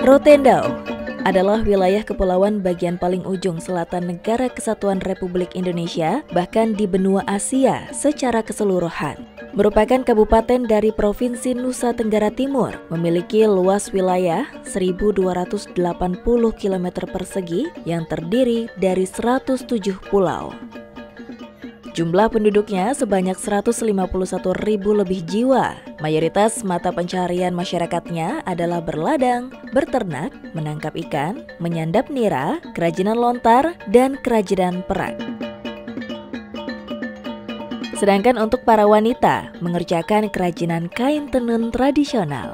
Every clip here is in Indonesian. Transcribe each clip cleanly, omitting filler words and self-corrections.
Rotendao adalah wilayah kepulauan bagian paling ujung selatan Negara Kesatuan Republik Indonesia, bahkan di benua Asia secara keseluruhan. Merupakan kabupaten dari Provinsi Nusa Tenggara Timur, memiliki luas wilayah 1.280 km persegi yang terdiri dari 107 pulau. Jumlah penduduknya sebanyak 151.000 lebih jiwa. Mayoritas mata pencaharian masyarakatnya adalah berladang, berternak, menangkap ikan, menyandap nira, kerajinan lontar, dan kerajinan perak. Sedangkan untuk para wanita, mengerjakan kerajinan kain tenun tradisional.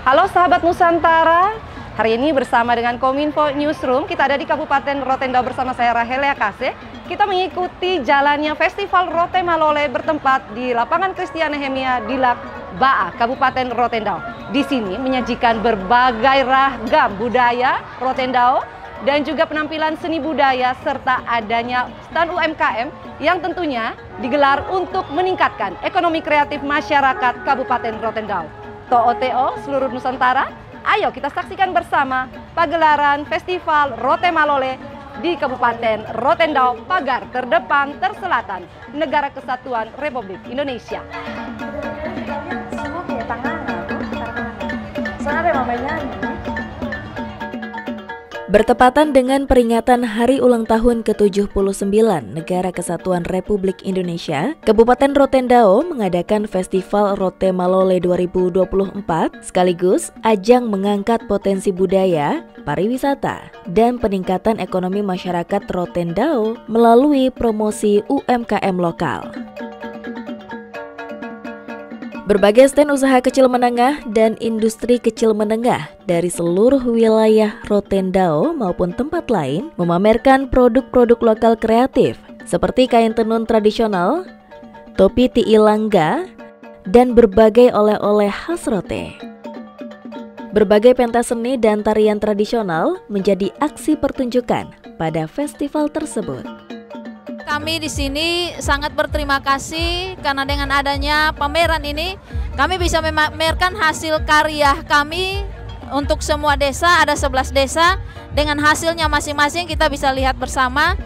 Halo sahabat Nusantara, hari ini bersama dengan Kominfo Newsroom, kita ada di Kabupaten Rotendao bersama saya Rahelia Kase. Kita mengikuti jalannya Festival Rote Malole bertempat di Lapangan Christian Nehemia di Lak Baa, Kabupaten Rotendao. Di sini menyajikan berbagai ragam budaya Rotendao dan juga penampilan seni budaya serta adanya stand UMKM yang tentunya digelar untuk meningkatkan ekonomi kreatif masyarakat Kabupaten Rotendao. TOTO seluruh Nusantara, ayo kita saksikan bersama pagelaran Festival Rote Malole di Kabupaten Rotendao, pagar terdepan terselatan Negara Kesatuan Republik Indonesia. Bertepatan dengan peringatan Hari Ulang Tahun ke-79 Negara Kesatuan Republik Indonesia, Kabupaten Rotendao mengadakan Festival Rote Malole 2024 sekaligus ajang mengangkat potensi budaya, pariwisata, dan peningkatan ekonomi masyarakat Rotendao melalui promosi UMKM lokal. Berbagai stand usaha kecil menengah dan industri kecil menengah dari seluruh wilayah Rotendao maupun tempat lain memamerkan produk-produk lokal kreatif seperti kain tenun tradisional, topi tiilangga, dan berbagai oleh-oleh khas Rote. Berbagai pentas seni dan tarian tradisional menjadi aksi pertunjukan pada festival tersebut. Kami di sini sangat berterima kasih karena dengan adanya pameran ini kami bisa memamerkan hasil karya kami untuk semua desa, ada 11 desa dengan hasilnya masing-masing kita bisa lihat bersama,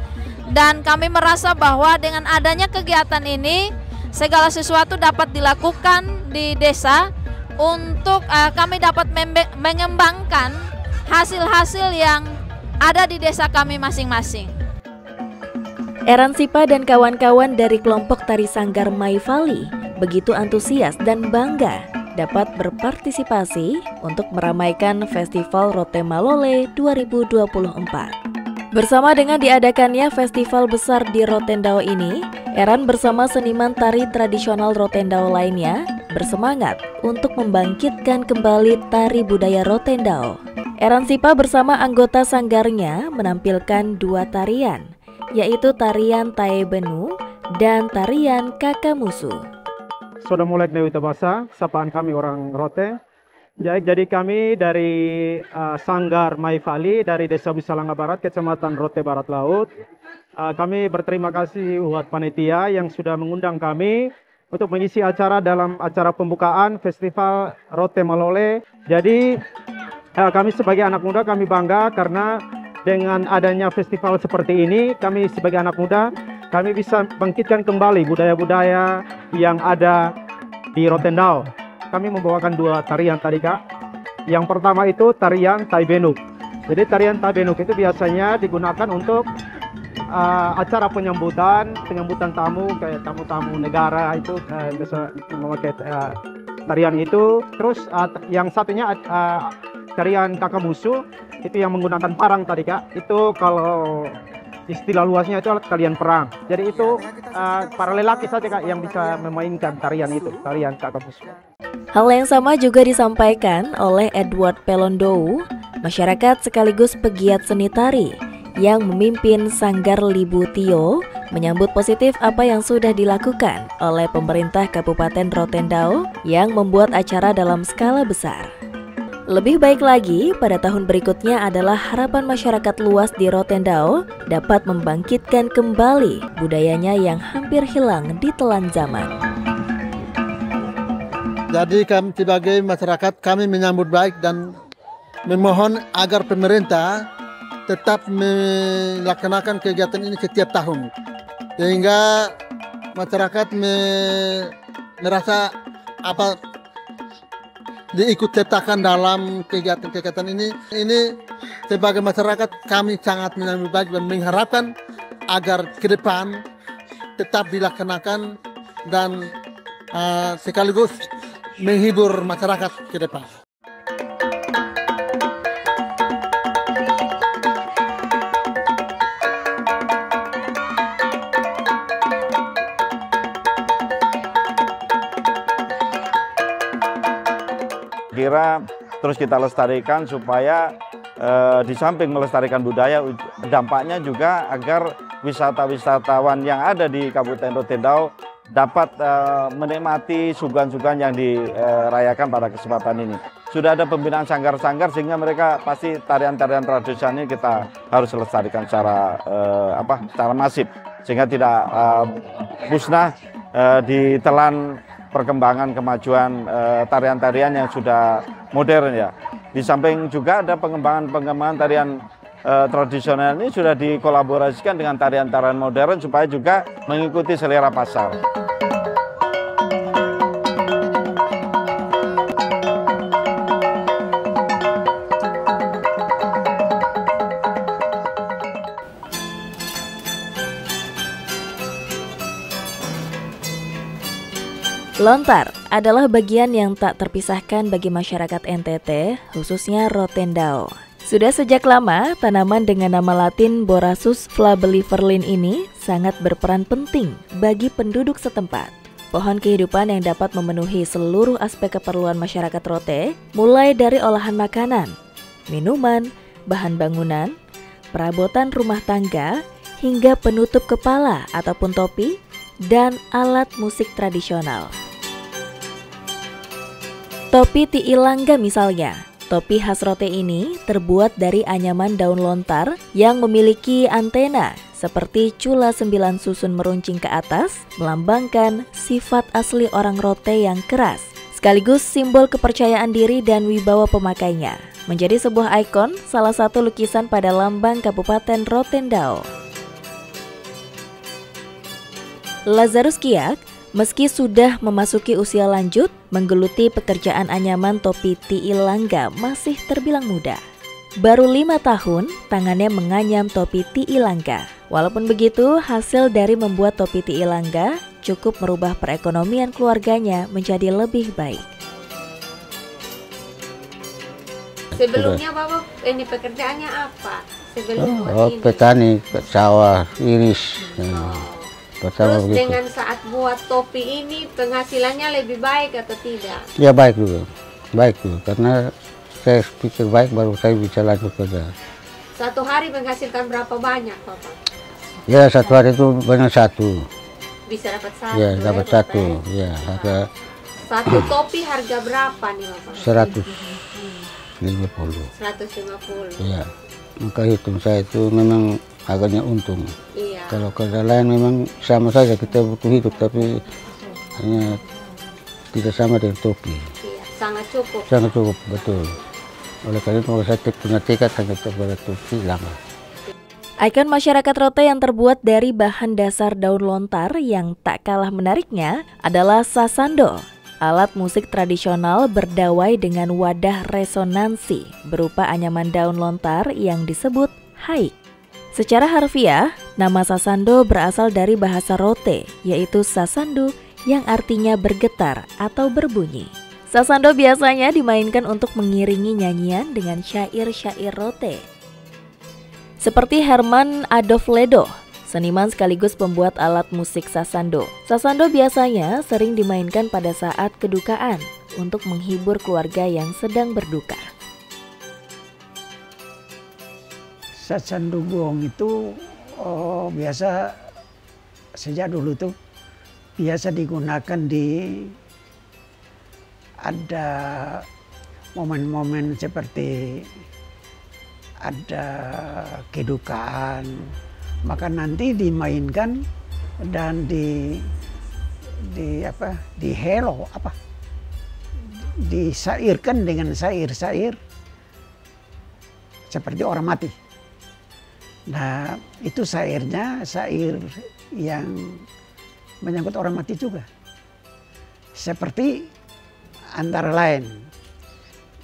dan kami merasa bahwa dengan adanya kegiatan ini segala sesuatu dapat dilakukan di desa untuk kami dapat mengembangkan hasil-hasil yang ada di desa kami masing-masing. Eran Sipa dan kawan-kawan dari kelompok tari Sanggar Maifali begitu antusias dan bangga dapat berpartisipasi untuk meramaikan Festival Rote Malole 2024. Bersama dengan diadakannya festival besar di Rotendao ini, Eran bersama seniman tari tradisional Rotendao lainnya bersemangat untuk membangkitkan kembali tari budaya Rotendao. Eran Sipa bersama anggota sanggarnya menampilkan dua tarian, yaitu tarian Tae Benu dan tarian Kakamusu. Sudah mulai Dewi Tabasa, sapaan kami orang Rote. Jadi kami dari Sanggar Maifali dari Desa Bisalangga Barat, Kecamatan Rote Barat Laut. Kami berterima kasih buat panitia yang sudah mengundang kami untuk mengisi acara dalam acara pembukaan Festival Rote Malole. Jadi kami sebagai anak muda kami bangga karena dengan adanya festival seperti ini, kami sebagai anak muda, kami bisa bangkitkan kembali budaya-budaya yang ada di Rotendao. Kami membawakan dua tarian tadi, Kak. Yang pertama itu tarian Tae Benuk. Jadi tarian Tae Benuk itu biasanya digunakan untuk acara penyambutan tamu, kayak tamu-tamu negara itu bisa memakai tarian itu. Terus yang satunya tarian Kakamusu, itu yang menggunakan parang tadi, Kak. Itu kalau istilah luasnya itu tarian perang. Jadi itu para lelaki saja, Kak, yang bisa memainkan tarian itu, tarian Kakamusu. Hal yang sama juga disampaikan oleh Edward Pelondou, masyarakat sekaligus pegiat seni tari yang memimpin Sanggar Libu Tio, menyambut positif apa yang sudah dilakukan oleh pemerintah Kabupaten Rotendao yang membuat acara dalam skala besar. Lebih baik lagi, pada tahun berikutnya adalah harapan masyarakat luas di Rotendao dapat membangkitkan kembali budayanya yang hampir hilang ditelan zaman. Jadi kami sebagai masyarakat kami menyambut baik dan memohon agar pemerintah tetap melaksanakan kegiatan ini setiap tahun sehingga masyarakat merasa diikut sertakan dalam kegiatan-kegiatan ini. Ini sebagai masyarakat kami sangat menyambut baik dan mengharapkan agar ke depan tetap dilaksanakan dan sekaligus menghibur masyarakat ke depan. Kira terus kita lestarikan supaya di samping melestarikan budaya, dampaknya juga agar wisatawan yang ada di Kabupaten Rotendao dapat menikmati suguhan-suguhan yang dirayakan pada kesempatan ini. Sudah ada pembinaan sanggar-sanggar sehingga mereka pasti tarian-tarian tradisional ini kita harus lestarikan secara masif sehingga tidak musnah ditelan perkembangan kemajuan tarian-tarian yang sudah modern ya. Di samping juga ada pengembangan tarian tradisional ini sudah dikolaborasikan dengan tarian-tarian modern supaya juga mengikuti selera pasar. Lontar adalah bagian yang tak terpisahkan bagi masyarakat NTT, khususnya Rotendao. Sudah sejak lama, tanaman dengan nama latin Borassus flabelliferlin ini sangat berperan penting bagi penduduk setempat. Pohon kehidupan yang dapat memenuhi seluruh aspek keperluan masyarakat Rote, mulai dari olahan makanan, minuman, bahan bangunan, perabotan rumah tangga, hingga penutup kepala ataupun topi, dan alat musik tradisional. Topi Tiilangga misalnya. Topi khas Rote ini terbuat dari anyaman daun lontar yang memiliki antena seperti cula 9 susun meruncing ke atas, melambangkan sifat asli orang Rote yang keras, sekaligus simbol kepercayaan diri dan wibawa pemakainya. Menjadi sebuah ikon, salah satu lukisan pada lambang Kabupaten Rotendao. Lazarus Kiak, meski sudah memasuki usia lanjut, menggeluti pekerjaan anyaman topi Tiilangga masih terbilang muda. Baru 5 tahun, tangannya menganyam topi Tiilangga. Walaupun begitu, hasil dari membuat topi Tiilangga cukup merubah perekonomian keluarganya menjadi lebih baik. Sebelumnya Bapak ini pekerjaannya apa? Petani, sawah, iris. Terus begitu. Dengan saat buat topi ini penghasilannya lebih baik atau tidak? Ya baik dulu, karena saya pikir baik baru saya bisa lanjut kerja. Satu hari menghasilkan berapa banyak Bapak? Ya satu hari itu banyak satu. Bisa dapat satu? Ya dapat satu, ya harga. Satu topi harga berapa nih Bapak? 150. 150. Ya, maka hitung saya itu memang agaknya untung. Iya. Kalau kerja lain memang sama saja kita butuh hidup, tapi hanya tidak sama dengan topi. Iya, sangat cukup. Sangat cukup, betul. Oleh karena itu saya punya tekad hanya kepada topi lama. Ikon masyarakat Rote yang terbuat dari bahan dasar daun lontar yang tak kalah menariknya adalah sasando. Alat musik tradisional berdawai dengan wadah resonansi berupa anyaman daun lontar yang disebut haik. Secara harfiah, nama sasando berasal dari bahasa Rote, yaitu sasandu yang artinya bergetar atau berbunyi. Sasando biasanya dimainkan untuk mengiringi nyanyian dengan syair-syair Rote. Seperti Herman Adolf Ledo, seniman sekaligus pembuat alat musik sasando. Sasando biasanya sering dimainkan pada saat kedukaan untuk menghibur keluarga yang sedang berduka. Sasando buong itu biasa sejak dulu tuh biasa digunakan di ada momen-momen seperti ada kedukaan, maka nanti dimainkan dan di hello disairkan dengan sair-sair seperti orang mati. Nah, itu sairnya sair yang menyangkut orang mati juga. Seperti antara lain,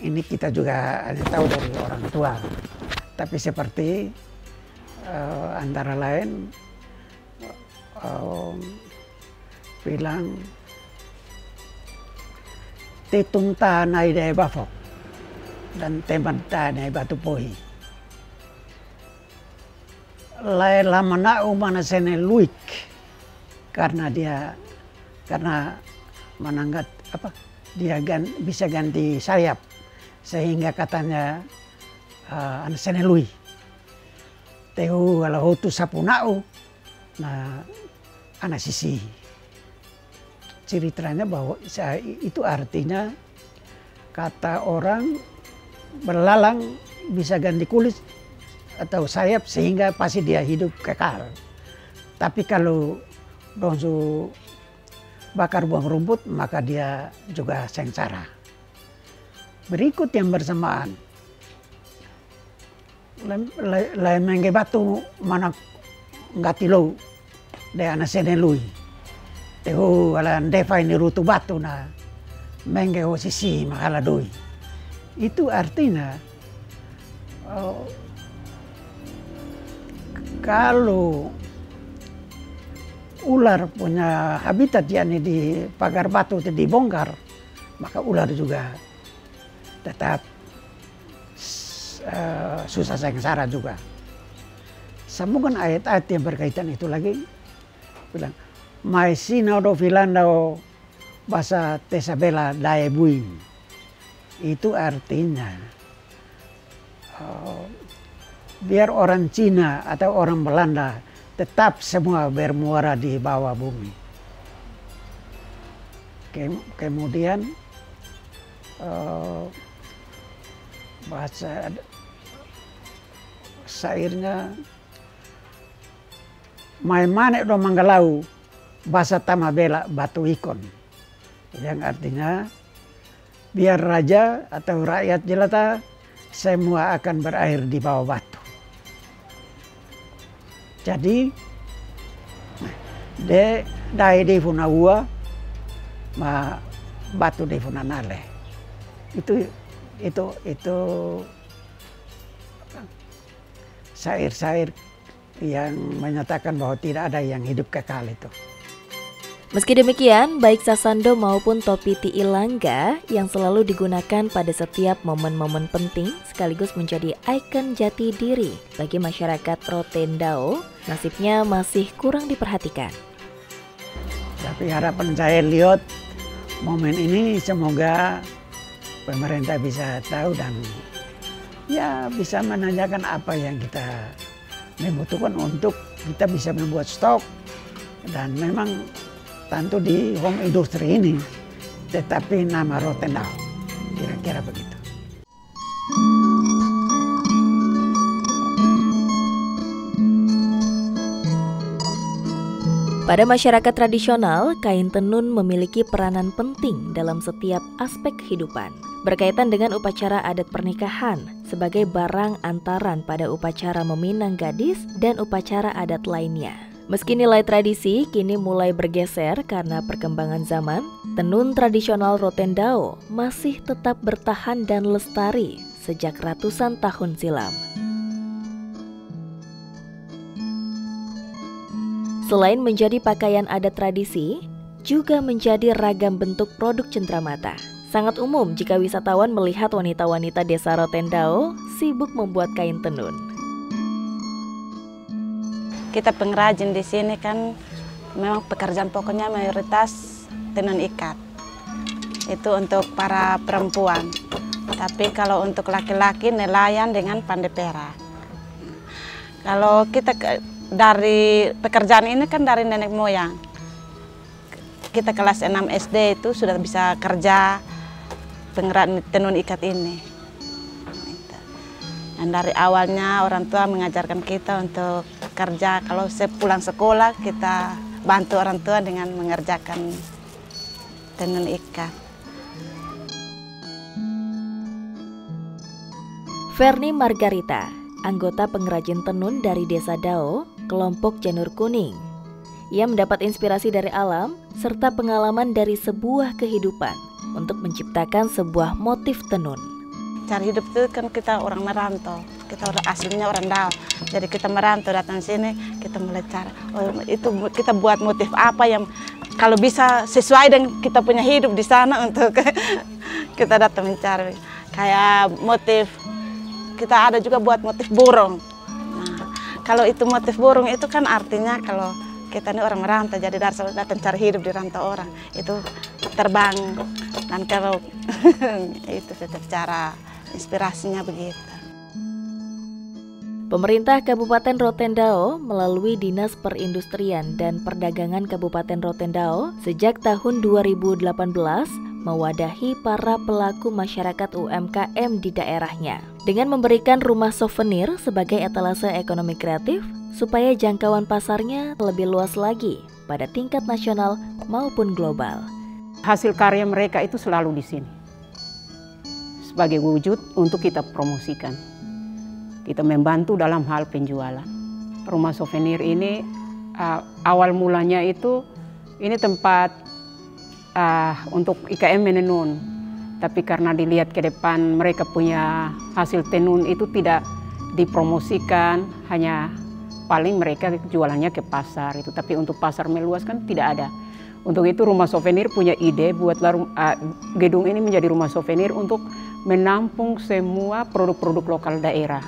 ini kita juga tahu dari orang tua, tapi seperti antara lain bilang tetung tanai dai bafok dan teman tanai batu pohi. Lain lama nak umana sene luik karena menanggat apa dia bisa ganti sayap sehingga katanya anak sene lui tehu kalau hotu sapunau nah anak sisi ceritanya bahwa itu artinya kata orang belalang bisa ganti kulit atau sayap sehingga pasti dia hidup kekal. Tapi kalau donsu bakar buang rumput maka dia juga sengsara. Berikut yang bersamaan. Lain mengge batu mana nggak tilo de ana sene lui. Tehu alan defa ini rutu batu na mengge ho sisi makala doi. Itu artinya kalau ular punya habitat yakni di pagar batu itu dibongkar, maka ular juga tetap susah sengsara juga. Sambungan ayat-ayat yang berkaitan itu lagi bilang mai sinau do filandao bahasa tesabela daebuin. Itu artinya biar orang Cina atau orang Belanda tetap semua bermuara di bawah bumi. Kemudian bahasa sairnya mai manek do manggalau bahasa tamabela batu ikon, yang artinya biar raja atau rakyat jelata semua akan berakhir di bawah batu. Jadi dai de funaua ma batu de funanale. Itu sair-sair yang menyatakan bahwa tidak ada yang hidup kekal itu. Meski demikian, baik sasando maupun topi tiilangga yang selalu digunakan pada setiap momen-momen penting sekaligus menjadi ikon jati diri bagi masyarakat Rotendao, nasibnya masih kurang diperhatikan. Tapi harapan saya lihat momen ini semoga pemerintah bisa tahu dan ya bisa menanyakan apa yang kita membutuhkan untuk kita bisa membuat stok dan memang tentu di home industry ini tetapi nama Rotendao kira-kira begitu. Pada masyarakat tradisional, kain tenun memiliki peranan penting dalam setiap aspek kehidupan. Berkaitan dengan upacara adat pernikahan sebagai barang antaran pada upacara meminang gadis dan upacara adat lainnya. Meski nilai tradisi kini mulai bergeser karena perkembangan zaman, tenun tradisional Rotendao masih tetap bertahan dan lestari sejak ratusan tahun silam. Selain menjadi pakaian adat tradisi, juga menjadi ragam bentuk produk cenderamata. Sangat umum jika wisatawan melihat wanita-wanita desa Rotendao sibuk membuat kain tenun. Kita pengrajin di sini kan memang pekerjaan pokoknya mayoritas tenun ikat. Itu untuk para perempuan. Tapi kalau untuk laki-laki nelayan dengan pandai perak. Kalau kita dari pekerjaan ini kan dari nenek moyang. Kita kelas 6 SD itu sudah bisa kerja penggerak tenun ikat ini. Dan dari awalnya orang tua mengajarkan kita untuk kerja. Kalau pulang sekolah kita bantu orang tua dengan mengerjakan tenun ikat. Ferni Margarita, anggota pengrajin tenun dari Desa Dao, kelompok Janur Kuning. Ia mendapat inspirasi dari alam serta pengalaman dari sebuah kehidupan untuk menciptakan sebuah motif tenun. Cara hidup itu kan kita orang merantau, kita orang aslinya orang Dao. Jadi kita merantau datang sini, kita mulai cara, itu kita buat motif apa yang kalau bisa sesuai dengan kita punya hidup di sana untuk kita datang mencari. Kayak motif, kita ada juga buat motif burung. Nah, kalau itu motif burung itu kan artinya kalau kita ini orang merantau, jadi datang cari hidup di rantau orang, itu terbang. Dan kalau itu secara inspirasinya begitu. Pemerintah Kabupaten Rotendao melalui Dinas Perindustrian dan Perdagangan Kabupaten Rotendao sejak tahun 2018 mewadahi para pelaku masyarakat UMKM di daerahnya dengan memberikan rumah souvenir sebagai etalase ekonomi kreatif supaya jangkauan pasarnya lebih luas lagi pada tingkat nasional maupun global. Hasil karya mereka itu selalu di sini sebagai wujud untuk kita promosikan. Kita membantu dalam hal penjualan. Rumah souvenir ini awal mulanya itu ini tempat untuk IKM menenun, tapi karena dilihat ke depan mereka punya hasil tenun itu tidak dipromosikan, hanya paling mereka jualannya ke pasar itu, tapi untuk pasar meluas kan tidak ada. Untuk itu rumah souvenir punya ide buatlah gedung ini menjadi rumah souvenir untuk menampung semua produk-produk lokal daerah.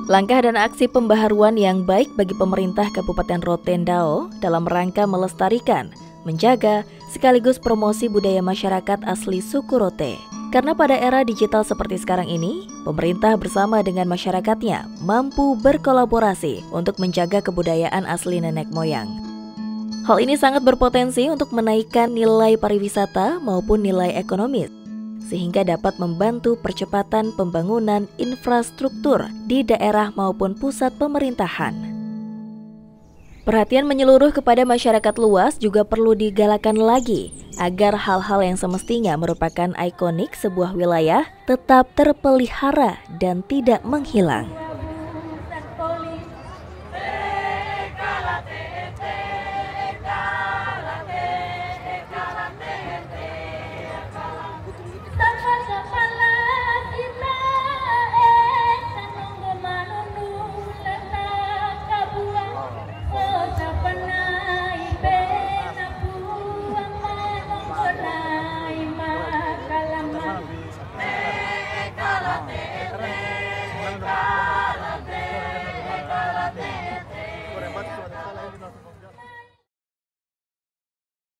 Langkah dan aksi pembaharuan yang baik bagi pemerintah Kabupaten Rotendao dalam rangka melestarikan, menjaga, sekaligus promosi budaya masyarakat asli suku Rote. Karena pada era digital seperti sekarang ini, pemerintah bersama dengan masyarakatnya mampu berkolaborasi untuk menjaga kebudayaan asli nenek moyang. Hal ini sangat berpotensi untuk menaikkan nilai pariwisata maupun nilai ekonomis, sehingga dapat membantu percepatan pembangunan infrastruktur di daerah maupun pusat pemerintahan. Perhatian menyeluruh kepada masyarakat luas juga perlu digalakan lagi agar hal-hal yang semestinya merupakan ikonik sebuah wilayah tetap terpelihara dan tidak menghilang.